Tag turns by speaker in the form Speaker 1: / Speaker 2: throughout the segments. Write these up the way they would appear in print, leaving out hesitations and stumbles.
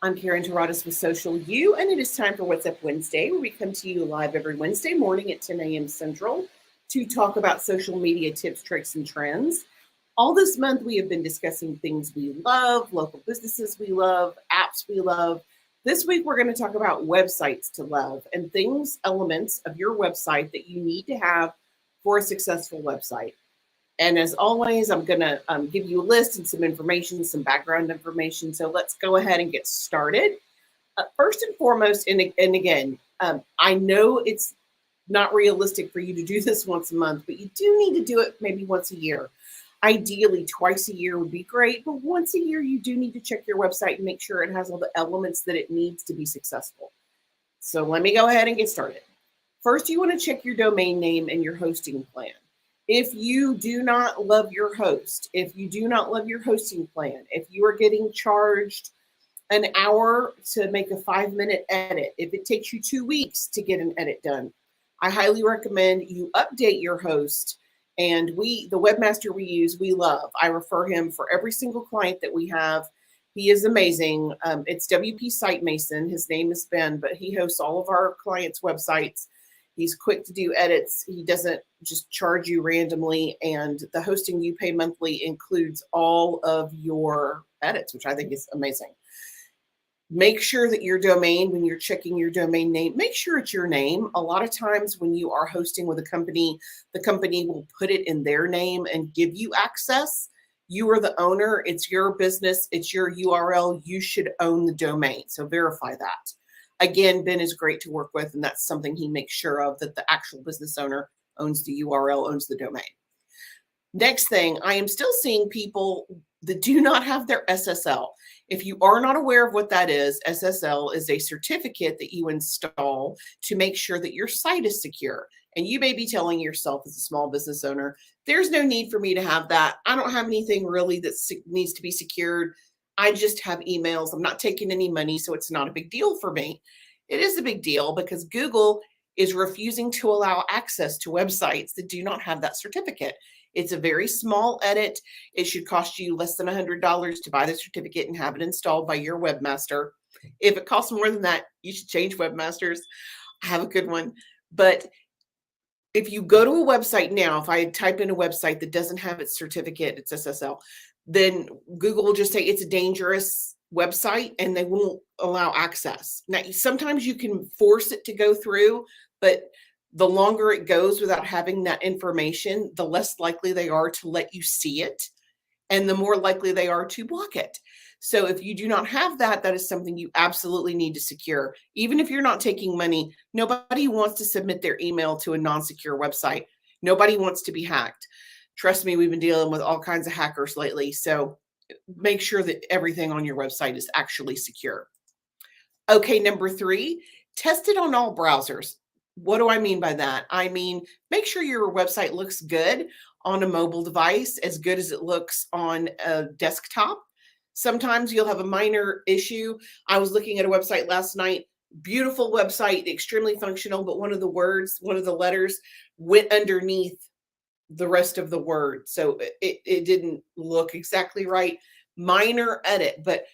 Speaker 1: I'm Karen Taradas with Social U, and it is time for What's Up Wednesday, where we come to you live every Wednesday morning at 10 a.m. Central to talk about social media tips, tricks, and trends. All this month, we have been discussing things we love, local businesses we love, apps we love. This week, we're going to talk about websites to love and things, elements of your website that you need to have for a successful website. And as always, I'm going to give you a list and some information, some background information. So let's go ahead and get started. First and foremost, and again, I know it's not realistic for you to do this once a month, but you do need to do it maybe once a year. Ideally, twice a year would be great, but once a year, you do need to check your website and make sure it has all the elements that it needs to be successful. So let me go ahead and get started. First, you want to check your domain name and your hosting plan. If you do not love your host, if you do not love your hosting plan, if you are getting charged an hour to make a 5-minute edit, if it takes you 2 weeks to get an edit done, I highly recommend you update your host. And the webmaster we use, we love. I refer him for every single client that we have. He is amazing. It's WP Site Mason. His name is Ben, but he hosts all of our clients' websites. He's quick to do edits. He doesn't just charge you randomly. And the hosting you pay monthly includes all of your edits, which I think is amazing. Make sure that your domain, when you're checking your domain name, make sure it's your name. A lot of times when you are hosting with a company, the company will put it in their name and give you access. You are the owner. It's your business. It's your URL. You should own the domain. So verify that. Again, Ben is great to work with, and that's something he makes sure of, that the actual business owner owns the URL, owns the domain. Next thing, I am still seeing people that do not have their SSL. If you are not aware of what that is, SSL is a certificate that you install to make sure that your site is secure. And you may be telling yourself as a small business owner, there's no need for me to have that. I don't have anything really that needs to be secured. I just have emails. I'm not taking any money, so it's not a big deal for me. It is a big deal because Google is refusing to allow access to websites that do not have that certificate. It's a very small edit. It should cost you less than $100 to buy the certificate and have it installed by your webmaster. If it costs more than that, you should change webmasters. I have a good one. But if you go to a website now, if I type in a website that doesn't have its certificate, its SSL, then Google will just say it's a dangerous website and they won't allow access. Now, sometimes you can force it to go through, but the longer it goes without having that information, the less likely they are to let you see it, and the more likely they are to block it. So if you do not have that, that is something you absolutely need to secure. Even if you're not taking money, nobody wants to submit their email to a non-secure website. Nobody wants to be hacked. Trust me, we've been dealing with all kinds of hackers lately. So make sure that everything on your website is actually secure. Okay, number 3, test it on all browsers. What do I mean by that? I mean, make sure your website looks good on a mobile device, as good as it looks on a desktop. Sometimes you'll have a minor issue. I was looking at a website last night, beautiful website, extremely functional, but one of the letters went underneath the rest of the word. So it didn't look exactly right. Minor edit, but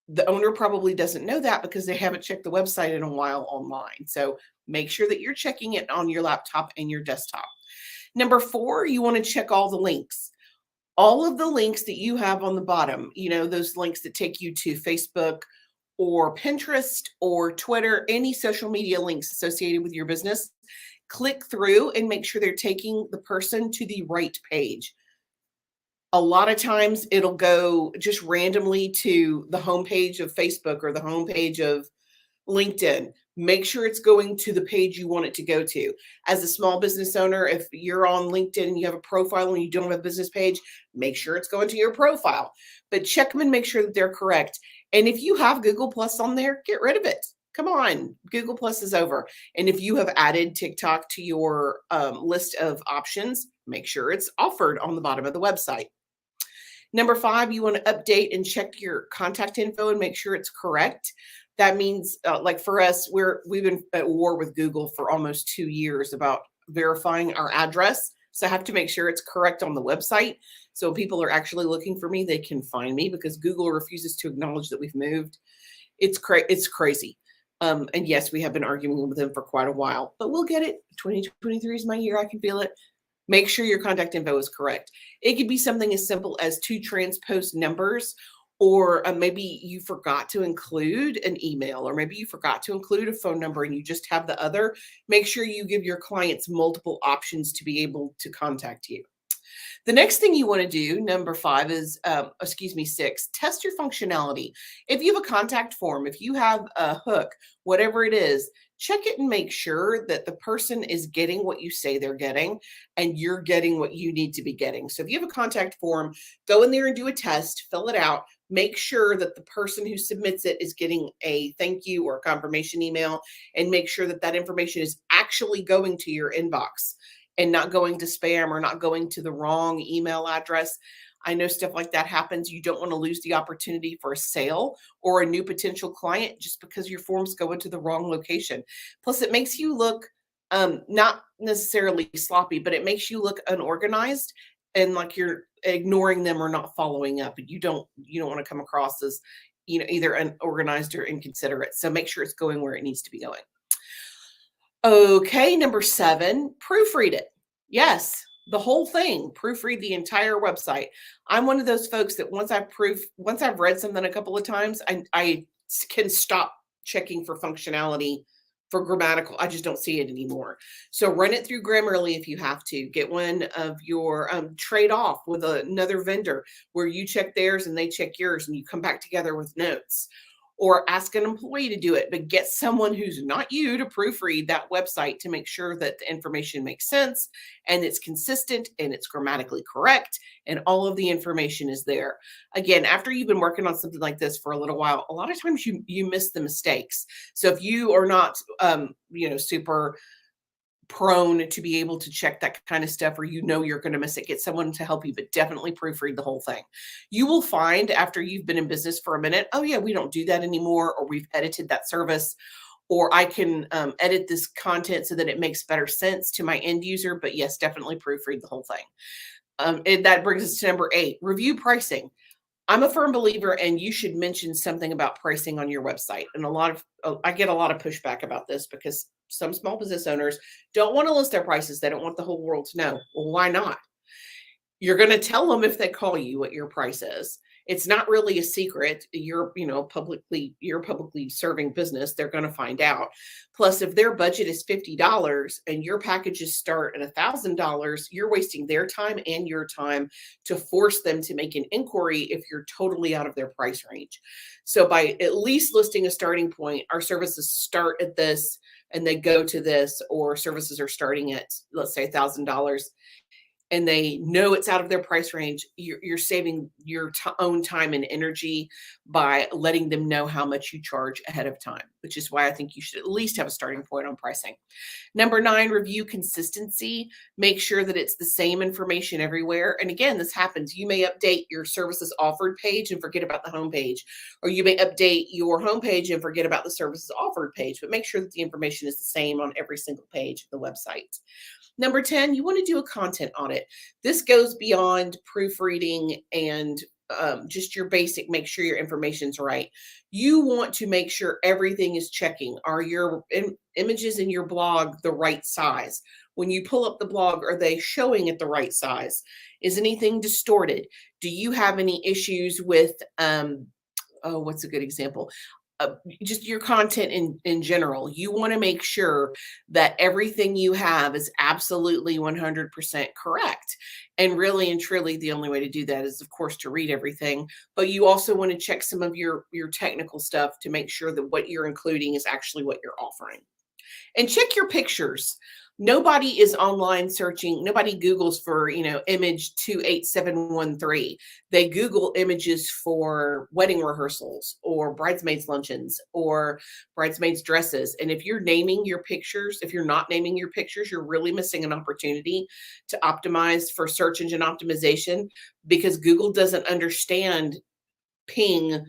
Speaker 1: the owner probably doesn't know that because they haven't checked the website in a while online. So make sure that you're checking it on your laptop and your desktop. Number 4, you want to check all the links. All of the links that you have on the bottom, those links that take you to Facebook or Pinterest or Twitter, any social media links associated with your business, click through and make sure they're taking the person to the right page. A lot of times it'll go just randomly to the homepage of Facebook or the homepage of LinkedIn. Make sure it's going to the page you want it to go to. As a small business owner, if you're on LinkedIn and you have a profile and you don't have a business page, make sure it's going to your profile. But check them and make sure that they're correct. And if you have Google Plus on there, get rid of it. Come on, Google Plus is over. And if you have added TikTok to your list of options, make sure it's offered on the bottom of the website. Number 5, you want to update and check your contact info and make sure it's correct. That means, like for us, we've been at war with Google for almost 2 years about verifying our address. So I have to make sure it's correct on the website. So when people are actually looking for me, they can find me because Google refuses to acknowledge that we've moved. It's crazy. And yes, we have been arguing with them for quite a while, but we'll get it. 2023 is my year. I can feel it. Make sure your contact info is correct. It could be something as simple as 2 transposed numbers, or maybe you forgot to include an email, or maybe you forgot to include a phone number and you just have the other. Make sure you give your clients multiple options to be able to contact you. The next thing you want to do, number 5 is, 6, test your functionality. If you have a contact form, if you have a hook, whatever it is, check it and make sure that the person is getting what you say they're getting and you're getting what you need to be getting. So if you have a contact form, go in there and do a test, fill it out, make sure that the person who submits it is getting a thank you or a confirmation email, and make sure that that information is actually going to your inbox and not going to spam or not going to the wrong email address. I know stuff like that happens. You don't want to lose the opportunity for a sale or a new potential client just because your forms go into the wrong location. Plus, it makes you look not necessarily sloppy, but it makes you look unorganized and like you're ignoring them or not following up. And you don't want to come across as either unorganized or inconsiderate. So make sure it's going where it needs to be going. Okay, number 7, proofread it. Yes, the whole thing. Proofread the entire website. I'm one of those folks that once I've read something a couple of times, I can stop checking for functionality, for grammatical. I just don't see it anymore. So run it through Grammarly if you have to. Get one of your trade off with another vendor where you check theirs and they check yours and you come back together with notes. Or ask an employee to do it, but get someone who's not you to proofread that website to make sure that the information makes sense and it's consistent and it's grammatically correct and all of the information is there. Again, after you've been working on something like this for a little while, a lot of times you miss the mistakes. So if you are not, super prone to be able to check that kind of stuff, or you're going to miss it, get someone to help you, but definitely proofread the whole thing. You will find after you've been in business for a minute, oh yeah, we don't do that anymore, or we've edited that service, or I can edit this content so that it makes better sense to my end user. But yes, definitely proofread the whole thing. And that brings us to number 8, review pricing. I'm a firm believer, and you should mention something about pricing on your website. And I get a lot of pushback about this because some small business owners don't want to list their prices. They don't want the whole world to know. Well, why not? You're going to tell them if they call you what your price is. It's not really a secret. You're publicly serving business. They're going to find out. Plus, if their budget is $50 and your packages start at $1,000, you're wasting their time and your time to force them to make an inquiry if you're totally out of their price range. So by at least listing a starting point, our services start at this and they go to this, or services are starting at, let's say, $1,000. And they know it's out of their price range, you're saving your own time and energy by letting them know how much you charge ahead of time, which is why I think you should at least have a starting point on pricing. Number 9, review consistency. Make sure that it's the same information everywhere. And again, this happens. You may update your services offered page and forget about the homepage, or you may update your homepage and forget about the services offered page, but make sure that the information is the same on every single page of the website. Number 10, you want to do a content audit. This goes beyond proofreading and just your basic, make sure your information's right. You want to make sure everything is checking. Are your images in your blog the right size? When you pull up the blog, are they showing at the right size? Is anything distorted? Do you have any issues with, what's a good example? Just your content in general. You want to make sure that everything you have is absolutely 100% correct. And really and truly, the only way to do that is, of course, to read everything. But you also want to check some of your technical stuff to make sure that what you're including is actually what you're offering. And check your pictures. Nobody is online searching. Nobody Googles for, image 28713. They Google images for wedding rehearsals or bridesmaids luncheons or bridesmaids dresses. And if you're naming your pictures, if you're not naming your pictures, you're really missing an opportunity to optimize for search engine optimization, because Google doesn't understand ping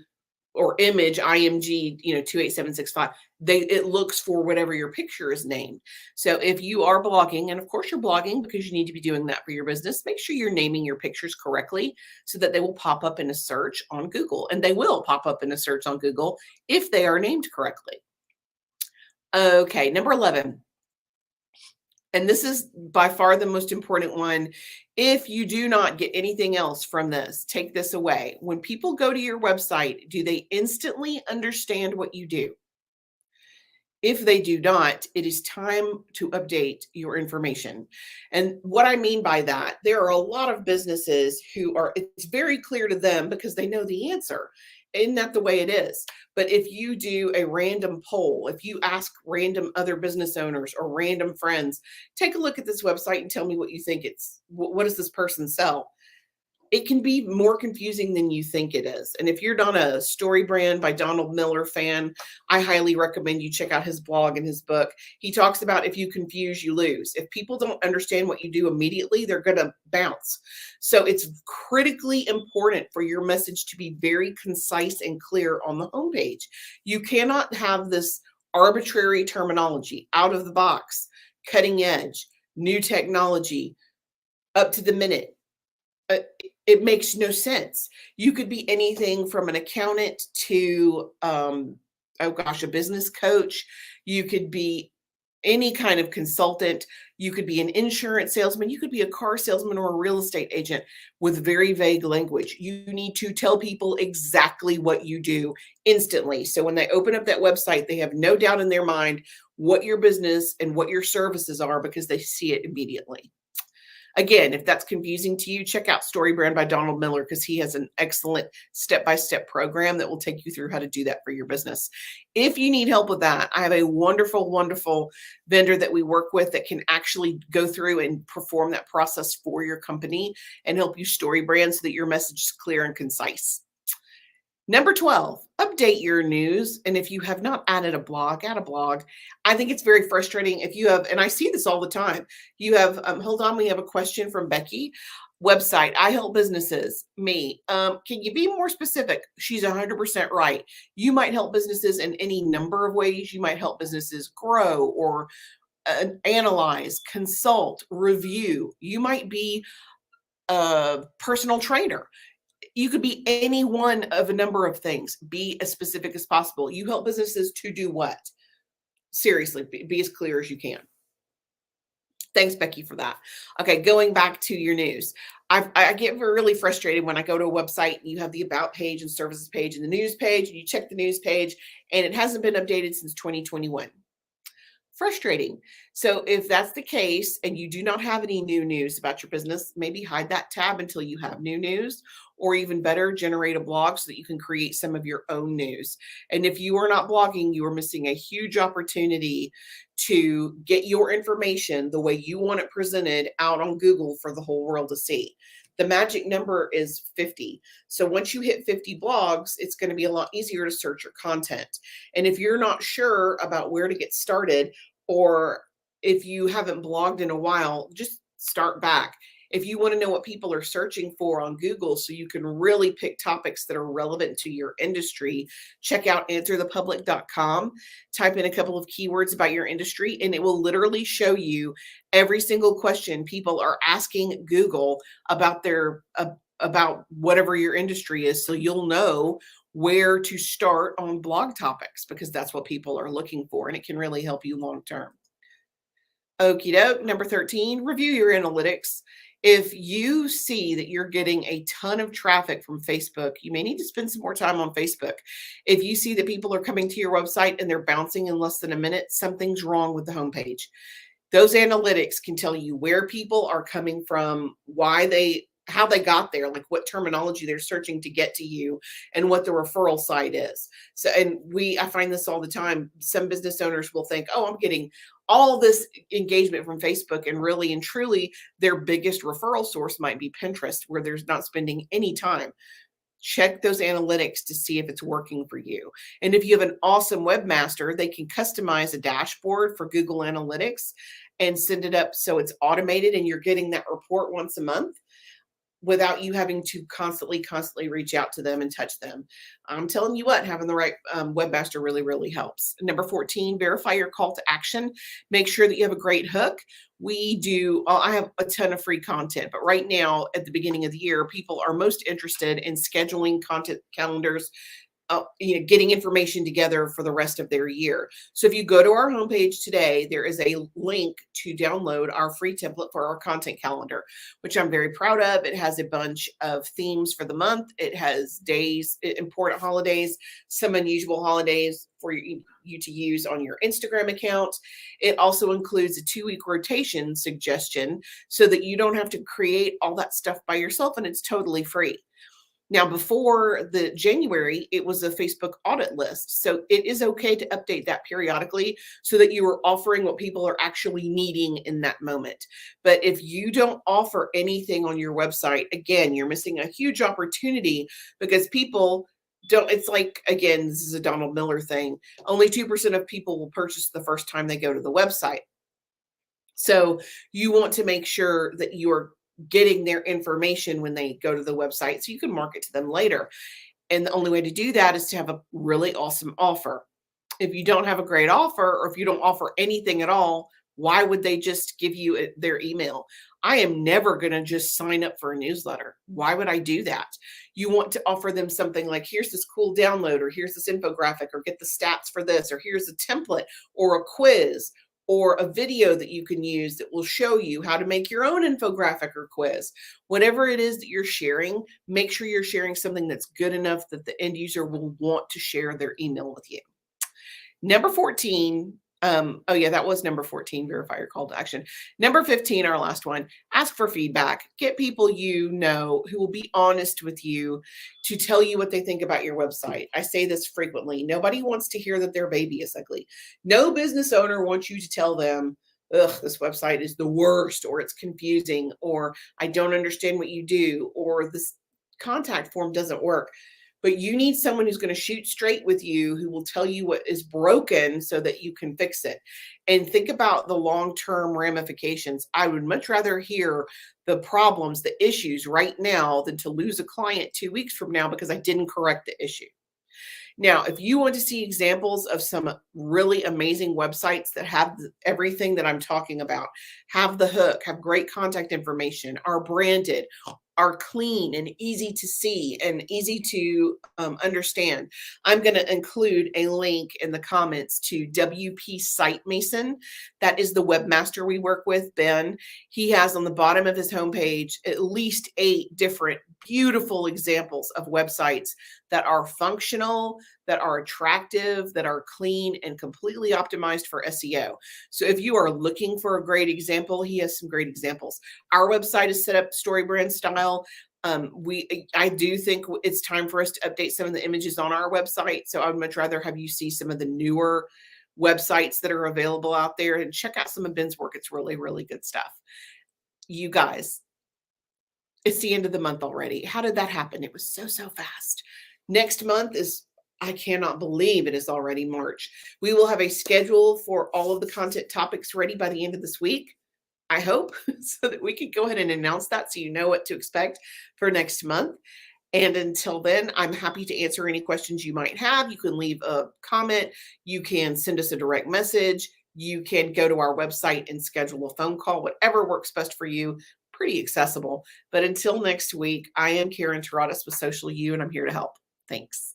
Speaker 1: or image IMG, 28765. It looks for whatever your picture is named. So if you are blogging, and of course you're blogging because you need to be doing that for your business, make sure you're naming your pictures correctly so that they will pop up in a search on Google. And they will pop up in a search on Google if they are named correctly. Okay, number 11. And this is by far the most important one. If you do not get anything else from this, take this away. When people go to your website, do they instantly understand what you do? If they do not, it is time to update your information. And what I mean by that, there are a lot of businesses it's very clear to them because they know the answer. Isn't that the way it is? But if you do a random poll, if you ask random other business owners or random friends, take a look at this website and tell me what you think what does this person sell? It can be more confusing than you think it is. And if you're not a StoryBrand by Donald Miller fan, I highly recommend you check out his blog and his book. He talks about if you confuse, you lose. If people don't understand what you do immediately, they're going to bounce. So it's critically important for your message to be very concise and clear on the homepage. You cannot have this arbitrary terminology, out of the box, cutting edge, new technology, up to the minute. It makes no sense. You could be anything from an accountant to, a business coach. You could be any kind of consultant. You could be an insurance salesman. You could be a car salesman or a real estate agent with very vague language. You need to tell people exactly what you do instantly. So when they open up that website, they have no doubt in their mind what your business and what your services are because they see it immediately. Again, if that's confusing to you, check out StoryBrand by Donald Miller because he has an excellent step-by-step program that will take you through how to do that for your business. If you need help with that, I have a wonderful, wonderful vendor that we work with that can actually go through and perform that process for your company and help you StoryBrand so that your message is clear and concise. Number 12, update your news. And if you have not added a blog, add a blog. I think it's very frustrating if you have, and I see this all the time. You have, hold on, we have a question from Becky. Website, I help businesses. Me. Can you be more specific? She's 100% right. You might help businesses in any number of ways. You might help businesses grow or analyze, consult, review. You might be a personal trainer. You could be any one of a number of things. Be as specific as possible. You help businesses to do what? Seriously, be as clear as you can. Thanks, Becky, for that. Okay, going back to your news. I get really frustrated when I go to a website and you have the about page and services page and the news page, and you check the news page and it hasn't been updated since 2021. Frustrating. So if that's the case and you do not have any new news about your business, maybe hide that tab until you have new news, or even better, generate a blog so that you can create some of your own news. And if you are not blogging, you are missing a huge opportunity to get your information the way you want it presented out on Google for the whole world to see. The magic number is 50. So once you hit 50 blogs, it's going to be a lot easier to search your content. And if you're not sure about where to get started, or if you haven't blogged in a while, just start back. If you want to know what people are searching for on Google so you can really pick topics that are relevant to your industry, check out answerthepublic.com, type in a couple of keywords about your industry, and it will literally show you every single question people are asking Google about about whatever your industry is, so you'll know where to start on blog topics because that's what people are looking for, and it can really help you long term. Okie doke. Number 13, review your analytics. If you see that you're getting a ton of traffic from Facebook, you may need to spend some more time on Facebook. If you see that people are coming to your website and they're bouncing in less than a minute, something's wrong with the homepage. Those analytics can tell you where people are coming from, how they got there, like what terminology they're searching to get to you, and what the referral site is. So, I find this all the time. Some business owners will think, oh, I'm getting all this engagement from Facebook, and really and truly their biggest referral source might be Pinterest, where there's not spending any time. Check those analytics to see if it's working for you. And if you have an awesome webmaster, they can customize a dashboard for Google Analytics and send it up so it's automated and you're getting that report once a month. without you having to constantly reach out to them and touch them. I'm telling you what, having the right webmaster really, really helps. Number 14, verify your call to action. Make sure that you have a great hook. I have a ton of free content, but right now at the beginning of the year, people are most interested in scheduling content calendars, getting information together for the rest of their year. So if you go to our homepage today, there is a link to download our free template for our content calendar, which I'm very proud of. It has a bunch of themes for the month. It has days, important holidays, some unusual holidays for you to use on your Instagram account. It also includes a 2-week rotation suggestion so that you don't have to create all that stuff by yourself, and it's totally free. Now, before the January, it was a Facebook audit list. So it is okay to update that periodically so that you are offering what people are actually needing in that moment. But if you don't offer anything on your website, again, you're missing a huge opportunity because people don't, it's like, again, this is a Donald Miller thing. Only 2% of people will purchase the first time they go to the website. So you want to make sure that you're getting their information when they go to the website so you can market to them later. And the only way to do that is to have a really awesome offer. If you don't have a great offer, or if you don't offer anything at all, why would they just give you their email? I am never going to just sign up for a newsletter. Why would I do that? You want to offer them something like, here's this cool download, or here's this infographic, or get the stats for this, or here's a template or a quiz, or a video that you can use that will show you how to make your own infographic or quiz. Whatever it is that you're sharing, make sure you're sharing something that's good enough that the end user will want to share their email with you. Number 14, that was number 14, verify your call to action. Number 15, our last one, ask for feedback. Get people you know who will be honest with you to tell you what they think about your website. I say this frequently. Nobody wants to hear that their baby is ugly. No business owner wants you to tell them, ugh, this website is the worst, or it's confusing, or I don't understand what you do, or this contact form doesn't work. But you need someone who's going to shoot straight with you, who will tell you what is broken so that you can fix it. And think about the long-term ramifications. I would much rather hear the problems, the issues right now than to lose a client 2 weeks from now because I didn't correct the issue. Now, if you want to see examples of some really amazing websites that have everything that I'm talking about, have the hook, have great contact information, are branded, are clean and easy to see and easy to understand, I'm going to include a link in the comments to WP Site Mason. That is the webmaster we work with, Ben. He has on the bottom of his homepage at least 8 different beautiful examples of websites that are functional, that are attractive, that are clean and completely optimized for SEO. So if you are looking for a great example, he has some great examples. Our website is set up StoryBrand style. I do think it's time for us to update some of the images on our website. So I would much rather have you see some of the newer websites that are available out there and check out some of Ben's work. It's really, really good stuff. You guys, it's the end of the month already. How did that happen? It was so fast. Next month is, I cannot believe it is already March. We will have a schedule for all of the content topics ready by the end of this week, I hope, so that we can go ahead and announce that so you know what to expect for next month. And until then, I'm happy to answer any questions you might have. You can leave a comment. You can send us a direct message. You can go to our website and schedule a phone call, whatever works best for you. Pretty accessible. But until next week, I am Karen Taradas with Social U, and I'm here to help. Thanks.